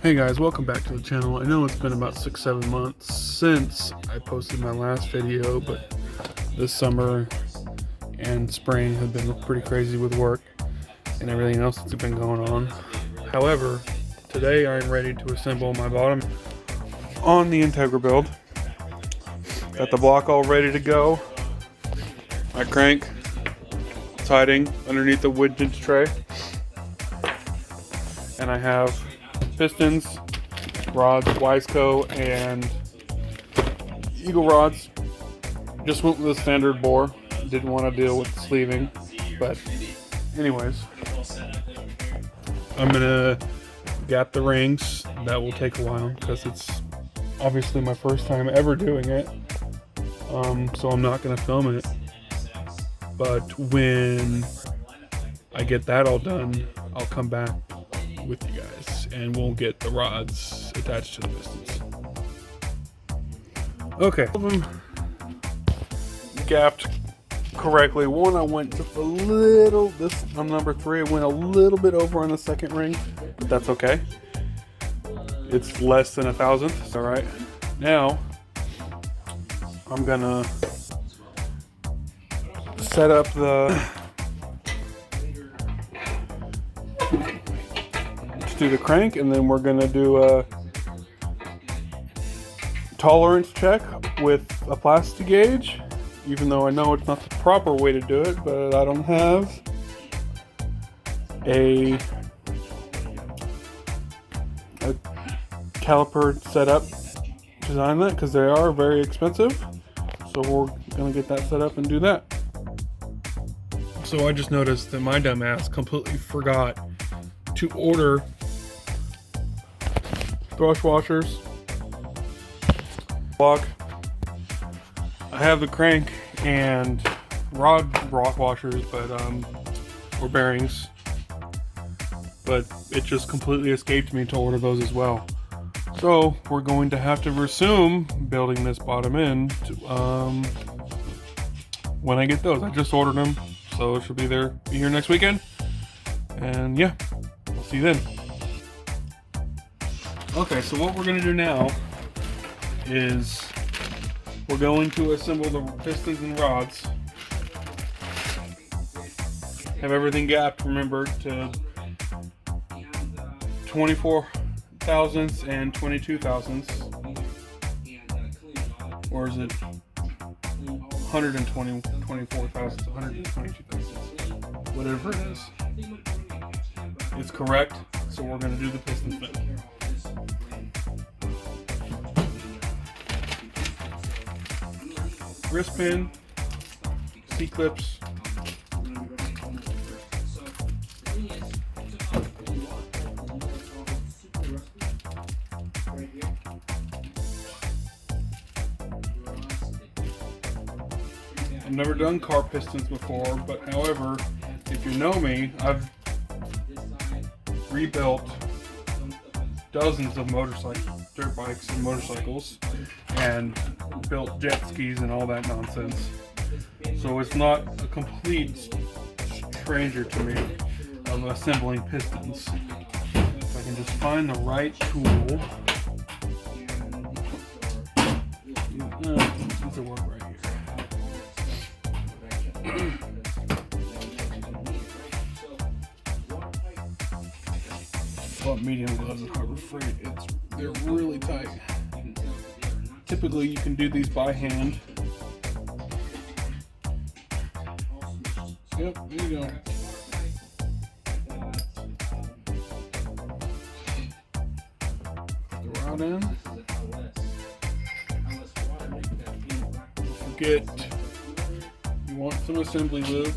Hey guys, welcome back to the channel. I know it's been about 6-7 months since I posted my last video, but this summer and spring have been pretty crazy with work and everything else that's been going on. However, today I'm ready to assemble my bottom on the Integra build. Got the block all ready to go. My crank is hiding underneath the widget tray. And I have pistons, rods, Wiseco, and Eagle rods. Just went with a standard bore. Didn't want to deal with the sleeving. But anyways, I'm gonna gap the rings. That will take a while because it's obviously my first time ever doing it. So I'm not gonna film it. But when I get that all done, I'll come back with you guys and we'll get the rods attached to the pistons. Okay, all of them gapped correctly. One I went just a little, this on number 3, I went a little bit over on the second ring, but that's okay. It's less than 1/1000th, it's all right. Now I'm gonna set up do the crank, and then we're gonna do a tolerance check with a plastic gauge, even though I know it's not the proper way to do it, but I don't have a caliper set up to design that, because they are very expensive. So we're gonna get that set up and do that. So I just noticed that my dumbass completely forgot to order brush washers, block. I have the crank and rod washers, but or bearings, but it just completely escaped me to order those as well. So we're going to have to resume building this bottom end when I get those. I just ordered them, so it should be here next weekend. And yeah, we'll see you then. Okay, so what we're going to do now is we're going to assemble the pistons and rods. Have everything gapped, remember, to 24 thousandths and 22 thousandths. Or is it 24 thousandths, 122 thousandths? Whatever it is. It's correct, so we're going to do the piston fit. Wrist pin, C-clips, I've never done car pistons before, but however, if you know me, I've rebuilt dozens of motorcycles, dirt bikes and motorcycles, and built jet skis and all that nonsense. So it's not a complete stranger to me of assembling pistons. If I can just find the right tool. This will work right here. Bought medium gloves at Harbor Freight. They're really tight. Typically, you can do these by hand. Yep, there you go. Put the rod in. Don't forget, you want some assembly lube.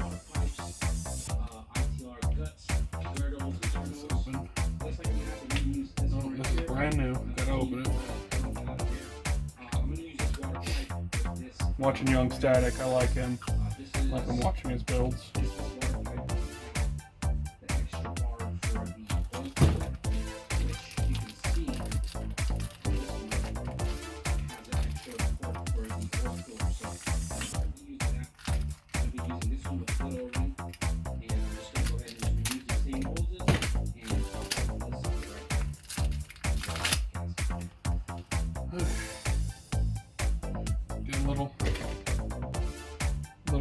It's open. Oh, this is brand new. Gotta open it. Watching Young Static, I like him. I like him watching his builds.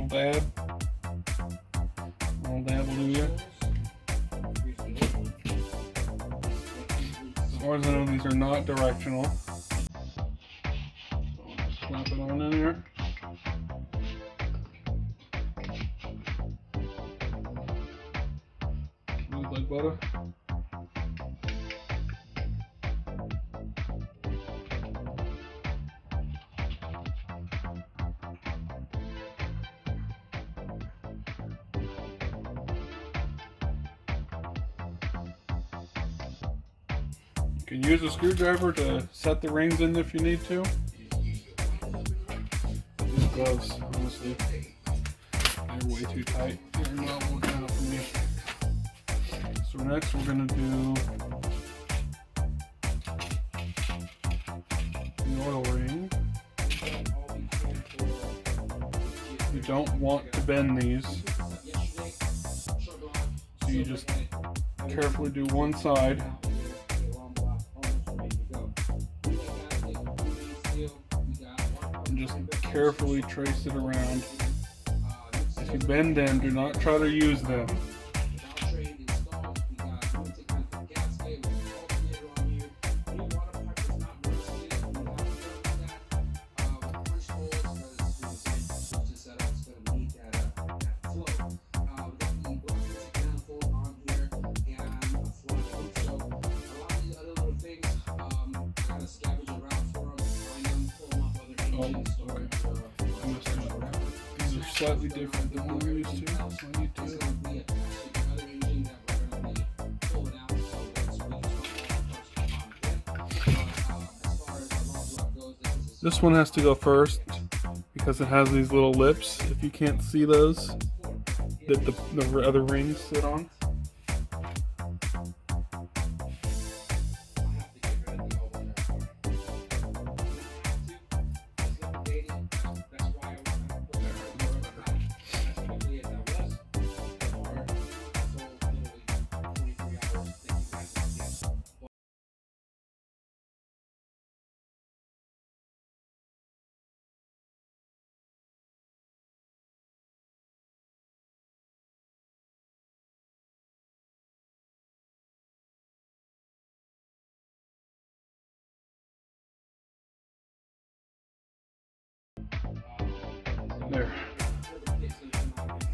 dab. A little dab will do ya. As far as I know, these are not directional. So I'll just slap it on in there. Smooth like butter. You can use a screwdriver to set the rings in if you need to. These gloves, honestly, they're way too tight. They're not working out for me. So next we're going to do the oil ring. You don't want to bend these, so you just carefully do one side. And just carefully trace it around. If you bend them, do not try to use them. These are slightly different than what we're used to, so I need to. This one has to go first because it has these little lips, if you can't see those, that the other rings sit on. There.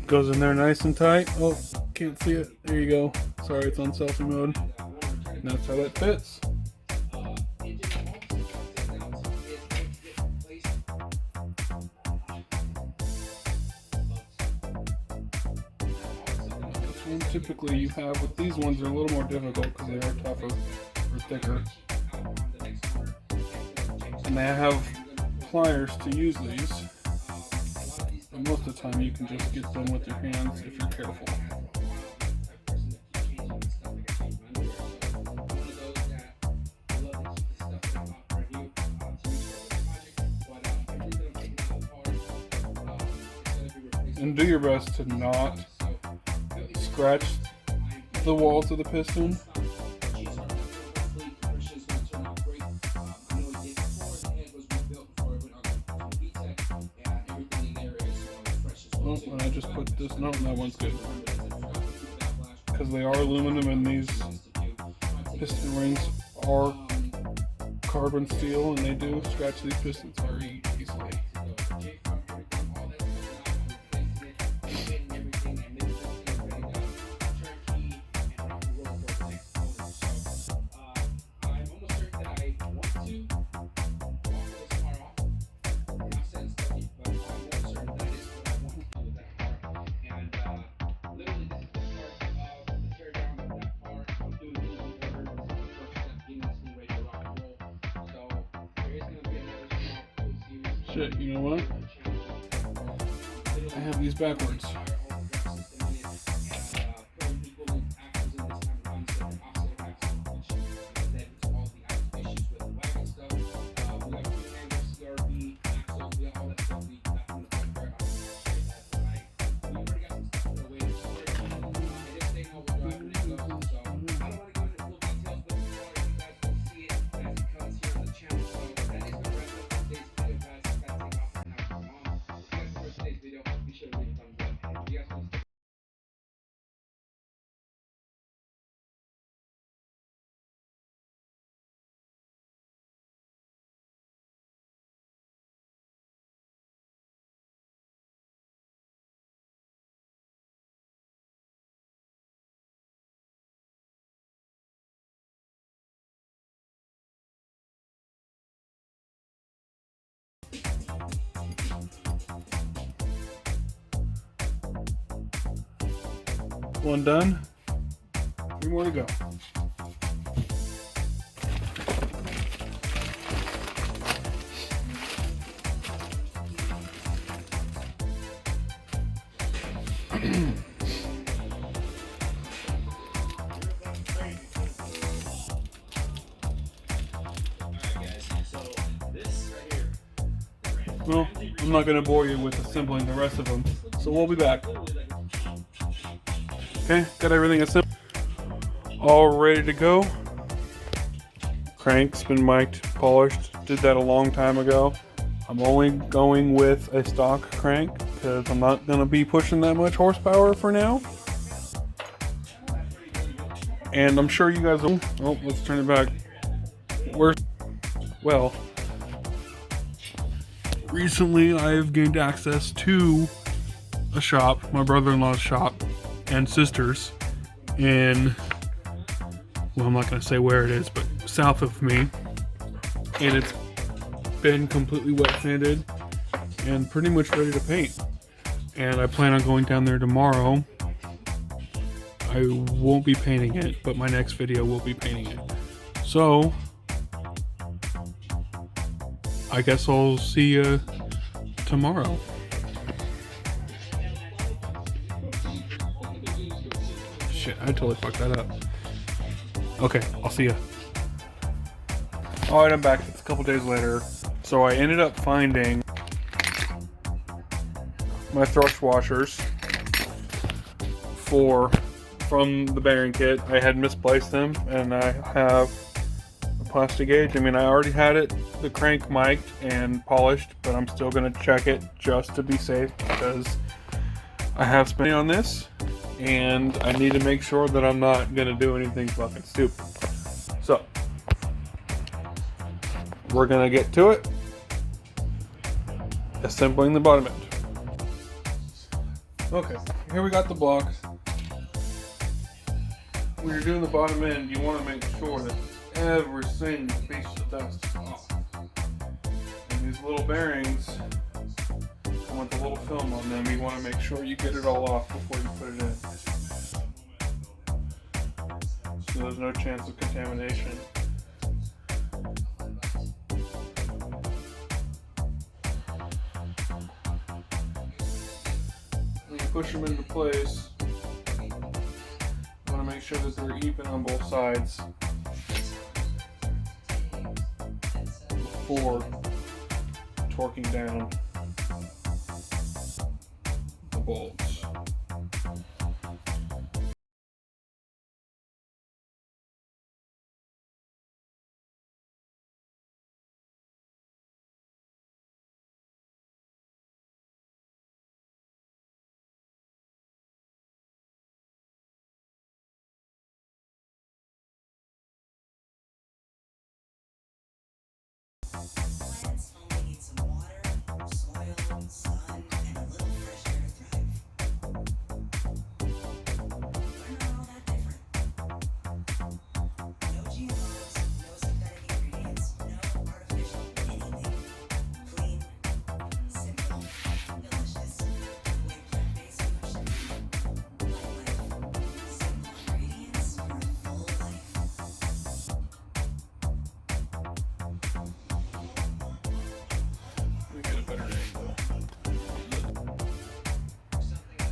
Goes in there nice and tight. Oh, can't see it. There you go. Sorry, it's on selfie mode. And that's how that fits. This one typically you have, with these ones are a little more difficult because they are tougher or thicker. And they have pliers to use these. But most of the time you can just get them with your hands if you're careful. And do your best to not scratch the walls of the piston. Oh, and I just put this note, and that one's good. Because they are aluminum and these piston rings are carbon steel, and they do scratch these pistons very easily. Shit, you know what? I have these backwards. Video, be sure to leave one done. 3 more to go. Well, I'm not going to bore you with assembling the rest of them, so we'll be back. Okay, got everything assembled. All ready to go. Crank's been mic'd, polished. Did that a long time ago. I'm only going with a stock crank because I'm not going to be pushing that much horsepower for now. And I'm sure you guys will. Oh, let's turn it back. Well, recently I've gained access to a shop, my brother-in-law's shop, and sister's in, well, I'm not going to say where it is, but south of me. And it's been completely wet sanded and pretty much ready to paint. And I plan on going down there tomorrow. I won't be painting it, but my next video will be painting it. So, I guess I'll see you tomorrow. Shit, I totally fucked that up. Okay, I'll see you. Alright, I'm back. It's a couple days later. So I ended up finding my thrust washers from the bearing kit. I had misplaced them, and I have a plastic gauge. I mean, I already had the crank mic'd and polished, but I'm still going to check it just to be safe because I have spent money on this, and I need to make sure that I'm not going to do anything fucking stupid. So, we're going to get to it. Assembling the bottom end. Okay, here we got the block. When you're doing the bottom end, you want to make sure that every single piece of dust is off. And these little bearings come with a little film on them. You want to make sure you get it all off before you put it in. So there's no chance of contamination. When you push them into place, you want to make sure that they're even on both sides before torquing down the bolts. Plants only need some water, soil, sun, and a little fresh air to thrive. They're not all that different. No GMOs, no synthetic ingredients, no artificial anything. Clean, simple, delicious. The way plant-based food should be. Like life. Simple ingredients for a full life.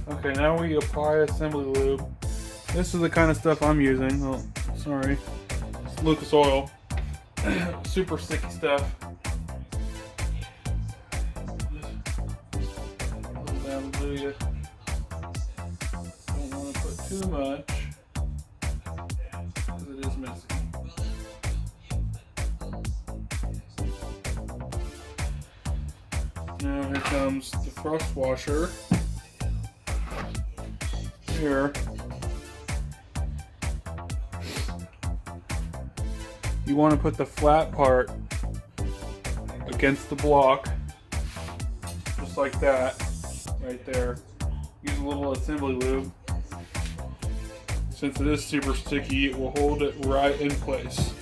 Okay, now we apply assembly lube. This is the kind of stuff I'm using. Oh, sorry. It's Lucas oil. Super sticky stuff. Down to you. Don't want to put too much because it is messy. Now here comes the thrust washer. Here, you want to put the flat part against the block, just like that, right there. Use a little assembly lube. Since it is super sticky, it will hold it right in place.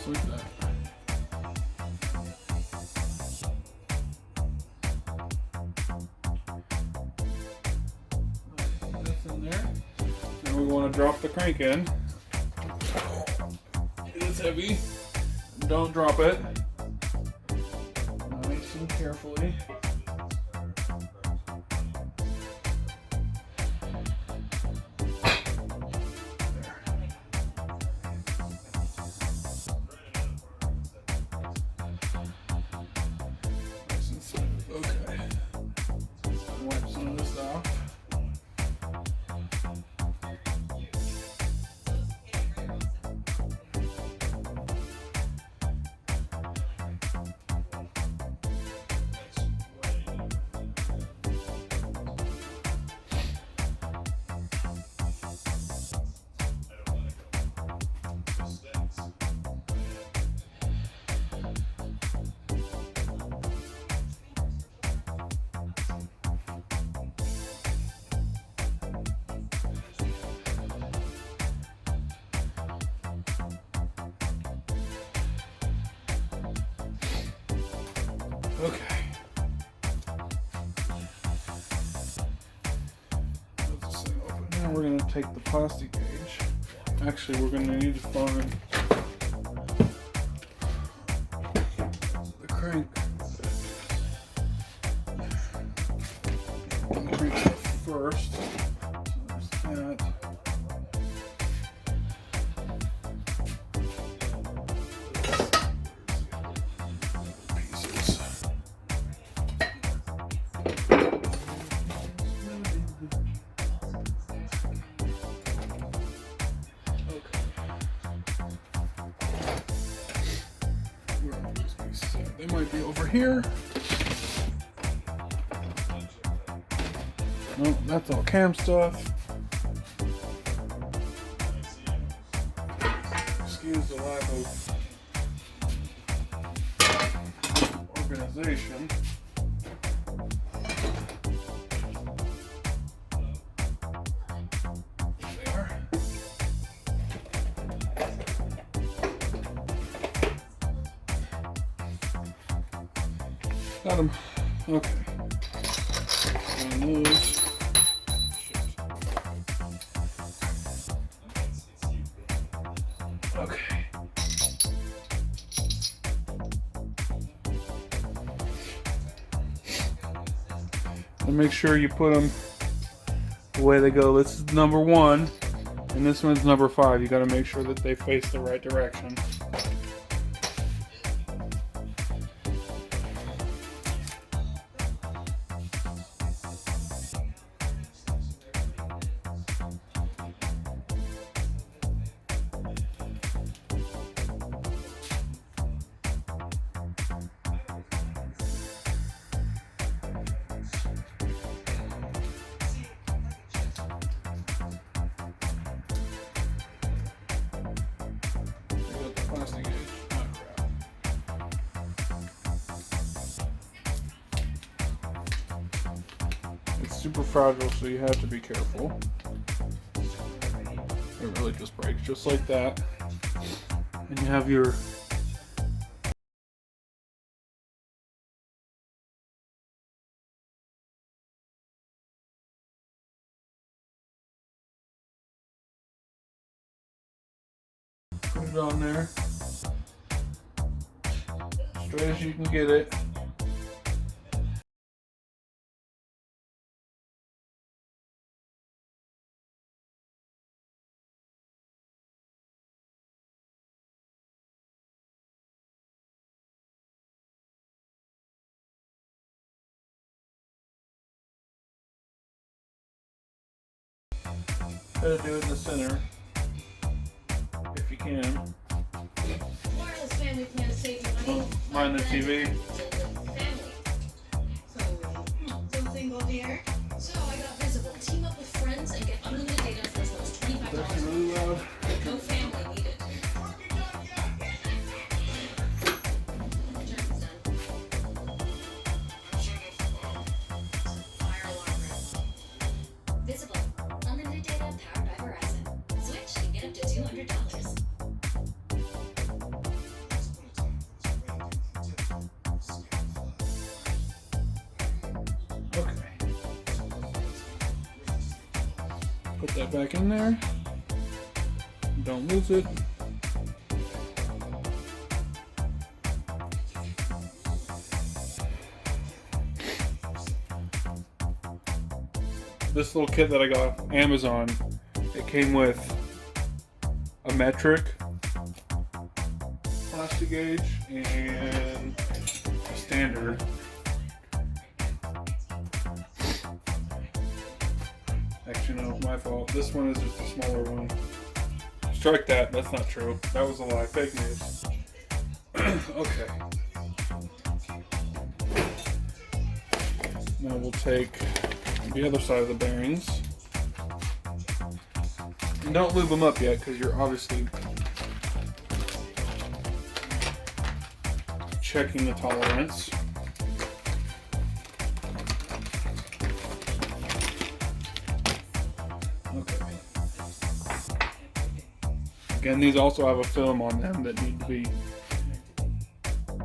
Just like that. That's in there. Now we want to drop the crank in. It is heavy. Don't drop it. Nice and carefully. Okay. Wipe some of this off. Okay. Let this thing open. Now we're going to take the plastic gauge. Actually, we're going to need to find the crank. The crank first. So there's that. They might be over here. No, that's all cam stuff. Excuse the lack of organization. There. Got him. Okay. And those. Shit. Okay. And make sure you put them the way they go. This is number 1, and this one's number 5. You got to make sure that they face the right direction. Plastic gauge. Oh, crap. It's super fragile, so you have to be careful. It really just breaks just like that. And you have your put it on there. Straight as you can get it. Try to do it in the center, if you can. Wireless family plan to save you money. Mind the TV. So single dear. So I got Visible. Team up with friends and get unlimited data for as low as $25 That's a really month. loud. No family needed. Turns done. Fire alarm room. Visible. Unlimited data powered by Verizon. Switch and get up to $200. Put that back in there. Don't lose it. This little kit that I got off Amazon, it came with a metric plastic gauge and a standard. Actually, no, my fault. This one is just a smaller one. Strike that. That's not true. That was a lie. Fake news. Okay. Now we'll take the other side of the bearings. And don't lube them up yet because you're obviously checking the tolerance. Okay. Again, these also have a film on them that need to be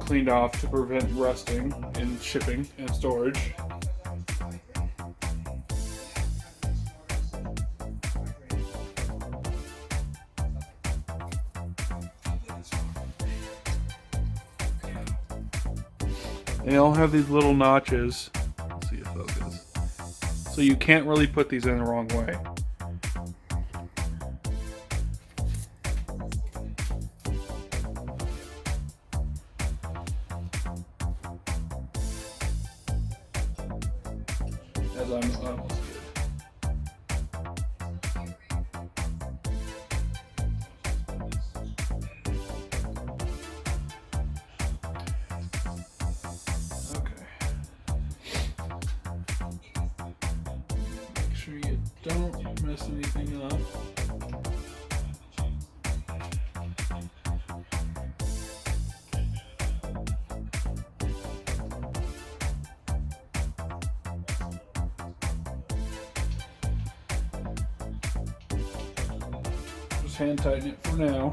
cleaned off to prevent rusting in shipping and storage. They all have these little notches. Let's see if focus. So you can't really put these in the wrong way. As I'm almost good. Make sure you don't mess anything up. Just hand tighten it for now.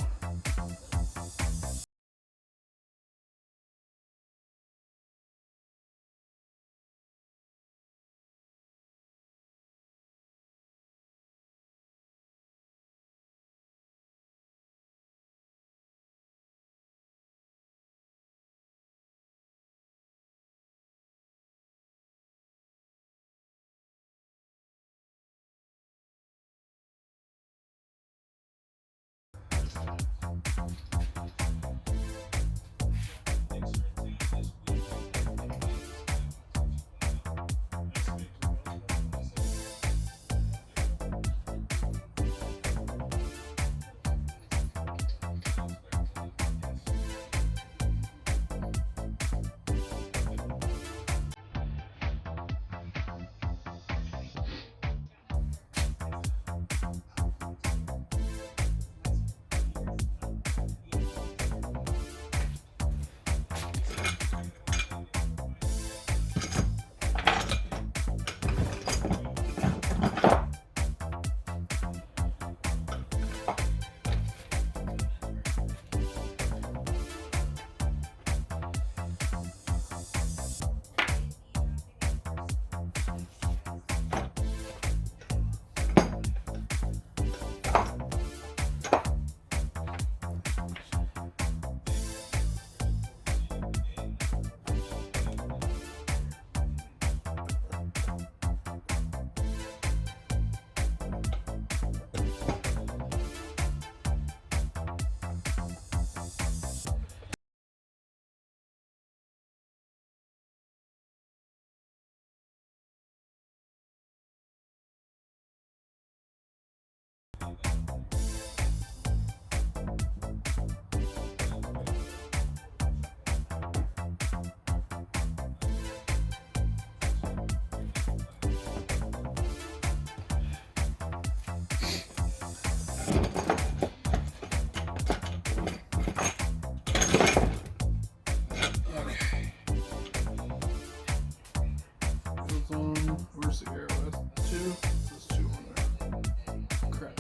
Where's the arrow? That's 2. This is 2 on there. Crap.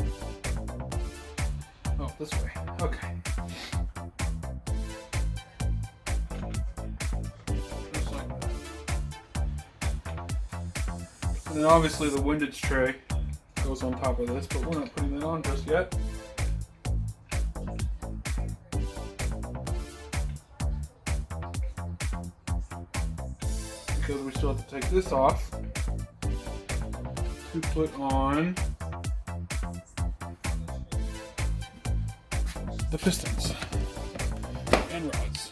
Oh, this way. Okay. Just like that. And then obviously the windage tray goes on top of this, but we're not putting that on just yet. Because we still have to take this off to put on the pistons and rods.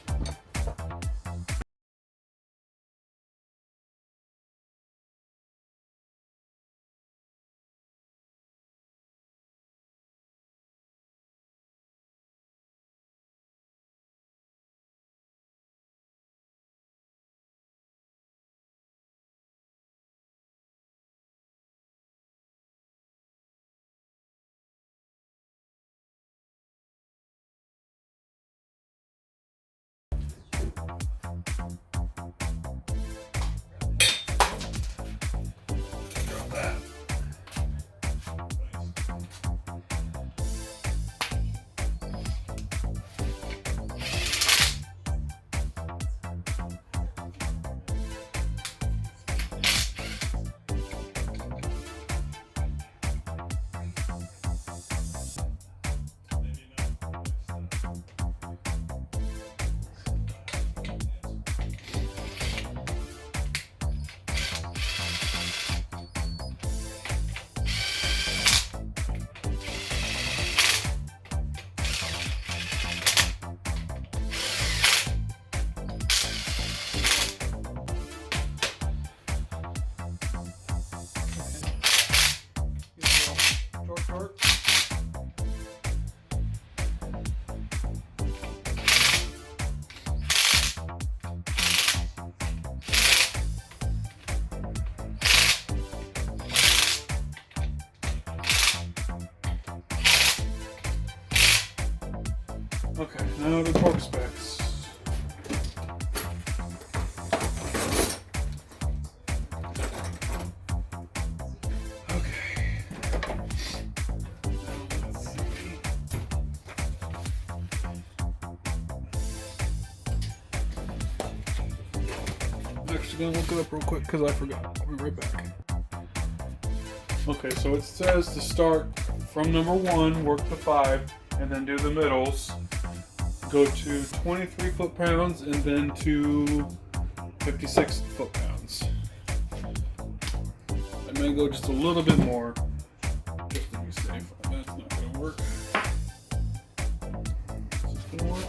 Drop that. Torque. Okay, now the torque specs. Actually gonna look it up real quick because I forgot. I'll be right back. Okay, so it says to start from number 1, work to 5, and then do the middles. Go to 23 foot-pounds and then to 56 foot-pounds. I may go just a little bit more, just to be safe. That's not gonna work. Is this gonna work?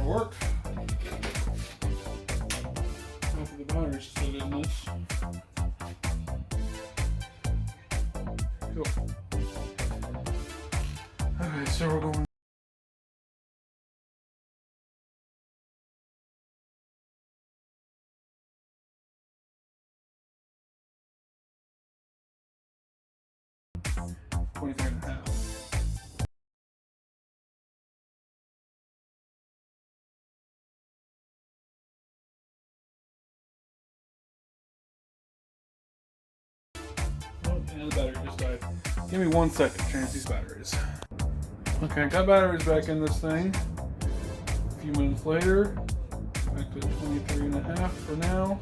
Work. Half of the battery's still in this. Cool. Okay, so we're going. $23.5. And the battery just died. Give me 1 second to change these batteries. Okay, I got batteries back in this thing. A few minutes later, back to 23.5 for now.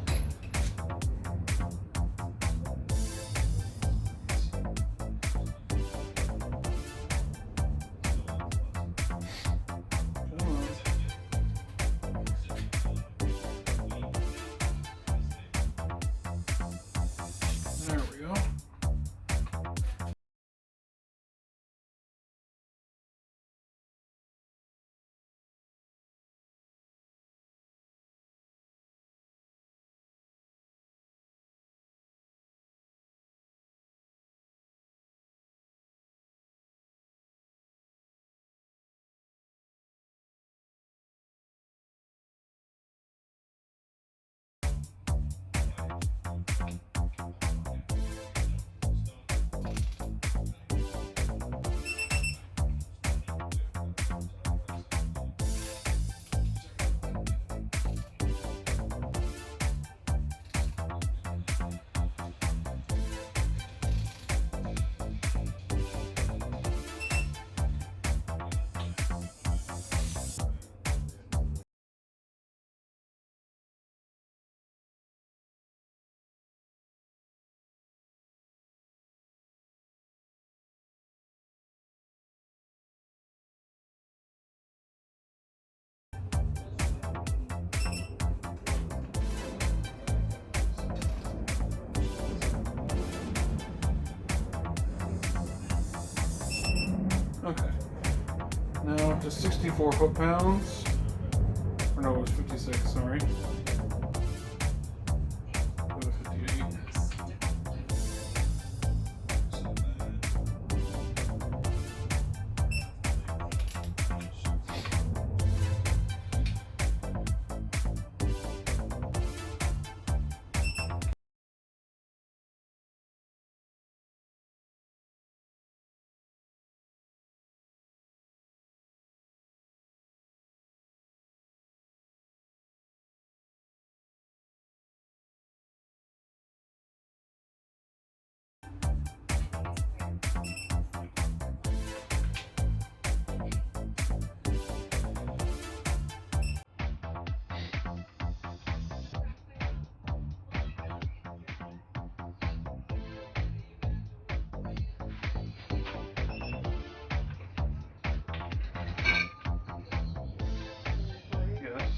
There we go. Okay. Now up to 64 foot-pounds. Or no, it was 56, sorry. Go to 58. Yes.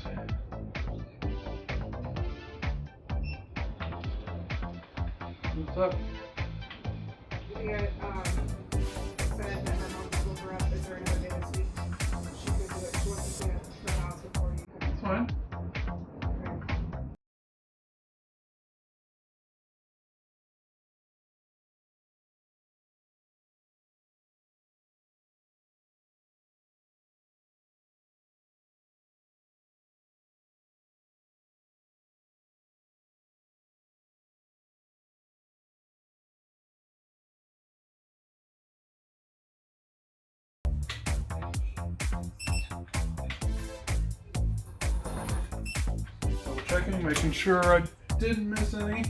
What's up? We had said that her mom was over up. Is there another day this week she could do it? She wants to see the house before you come. It's fine. Double checking, making sure I didn't miss any.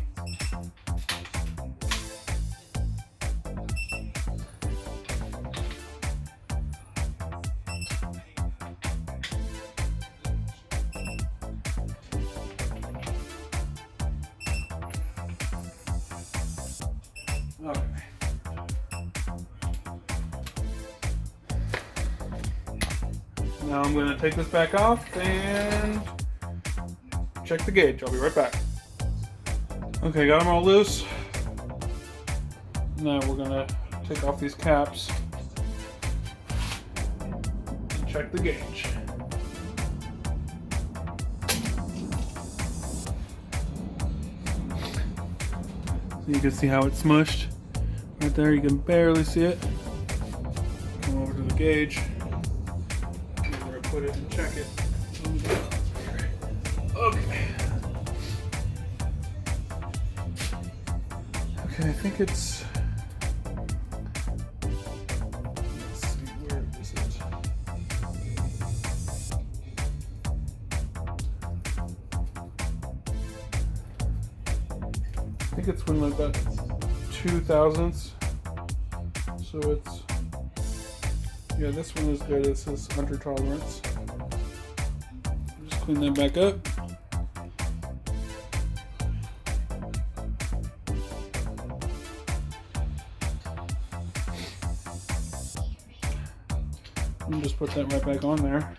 Okay. Now I'm going to take this back off and check the gauge. I'll be right back. Okay, got them all loose. Now we're going to take off these caps and check the gauge. So you can see how it's smushed. Right there, you can barely see it. Come over to the gauge. Where I put it and check it. Okay. Okay, I think it's. Let's see, where is it? I think it's when about 2 thousandths. So it's. Yeah, this one is good. This is under tolerance. Just clean that back up. And just put that right back on there.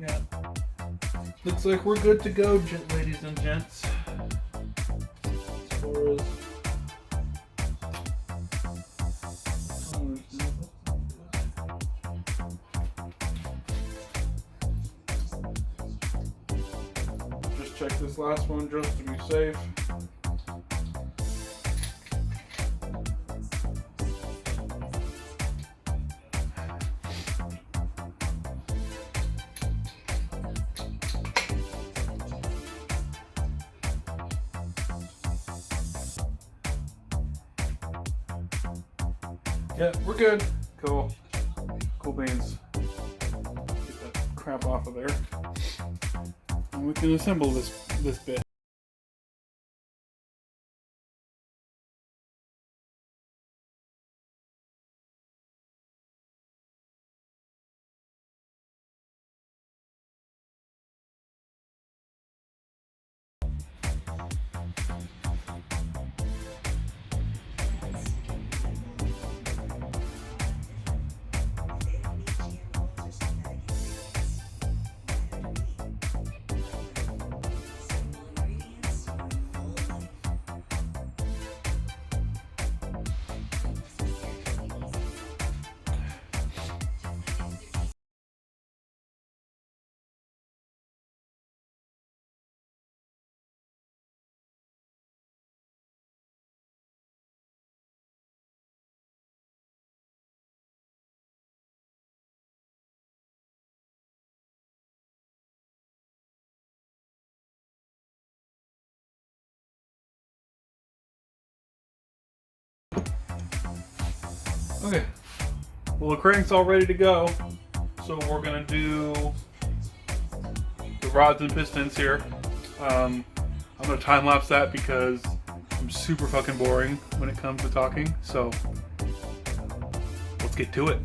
Yeah. Looks like we're good to go, ladies and gents. As far as just check this last one just to be safe. Yeah, we're good. Cool. Cool beans. Get that crap off of there. And we can assemble this bit. Okay. Well, the crank's all ready to go. So we're gonna do the rods and pistons here. I'm gonna time lapse that because I'm super fucking boring when it comes to talking. So let's get to it.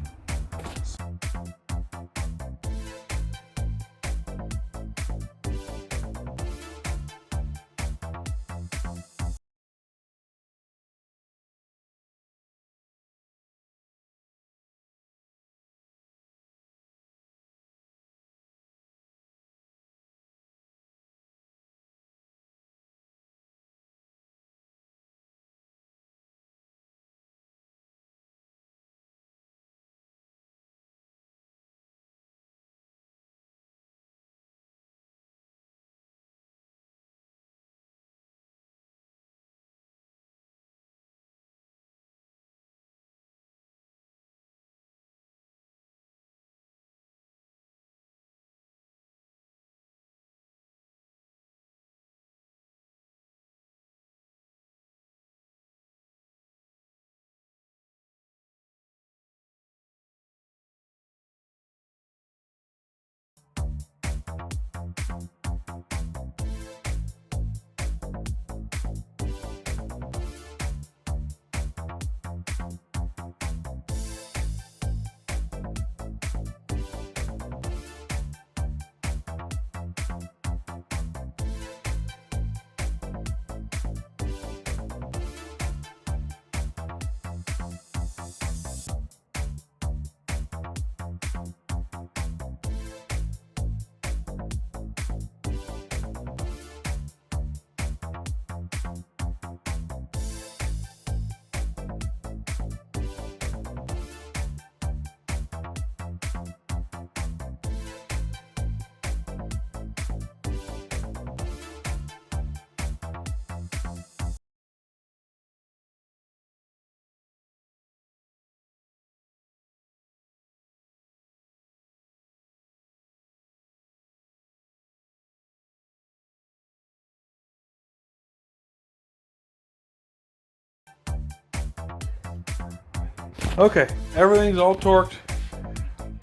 Okay, everything's all torqued.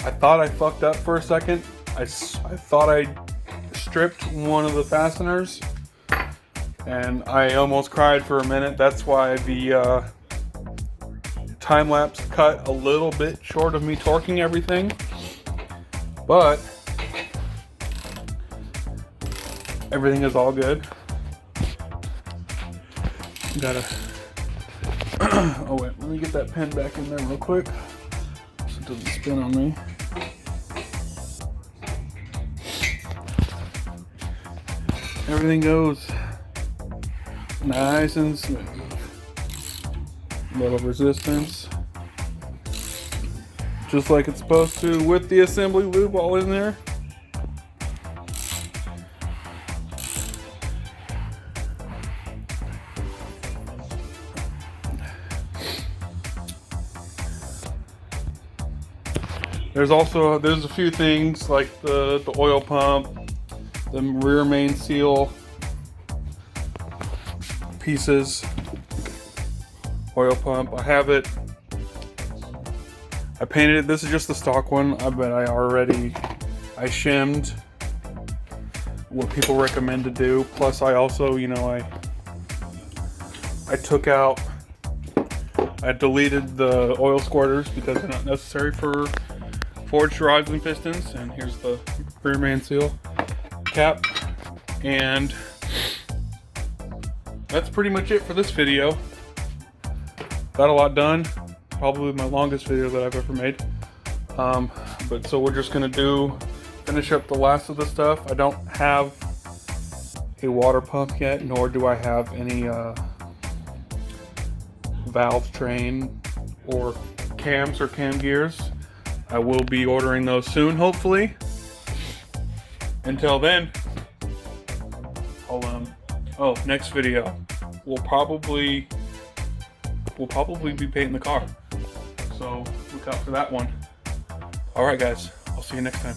I thought I fucked up for a second. I thought I stripped one of the fasteners, and I almost cried for a minute. That's why the time lapse cut a little bit short of me torquing everything. But everything is all good. Gotta oh wait, let me get that pen back in there real quick so it doesn't spin on me. everything goes nice and smooth. Little resistance, just like it's supposed to, with the assembly lube all in there. There's a few things like the oil pump, the rear main seal pieces, oil pump. I have it. I painted it. This is just the stock one, but I shimmed what people recommend to do. Plus, I also, I deleted the oil squirters because they're not necessary for forged rods and pistons. And here's the rear main seal cap. And that's pretty much it for this video. Got a lot done. Probably my longest video that I've ever made. But so we're just gonna finish up the last of the stuff. I don't have a water pump yet, nor do I have any valve train or cams or cam gears. I will be ordering those soon, hopefully. Until then, next video, we'll probably be painting the car. So look out for that one. All right, guys, I'll see you next time.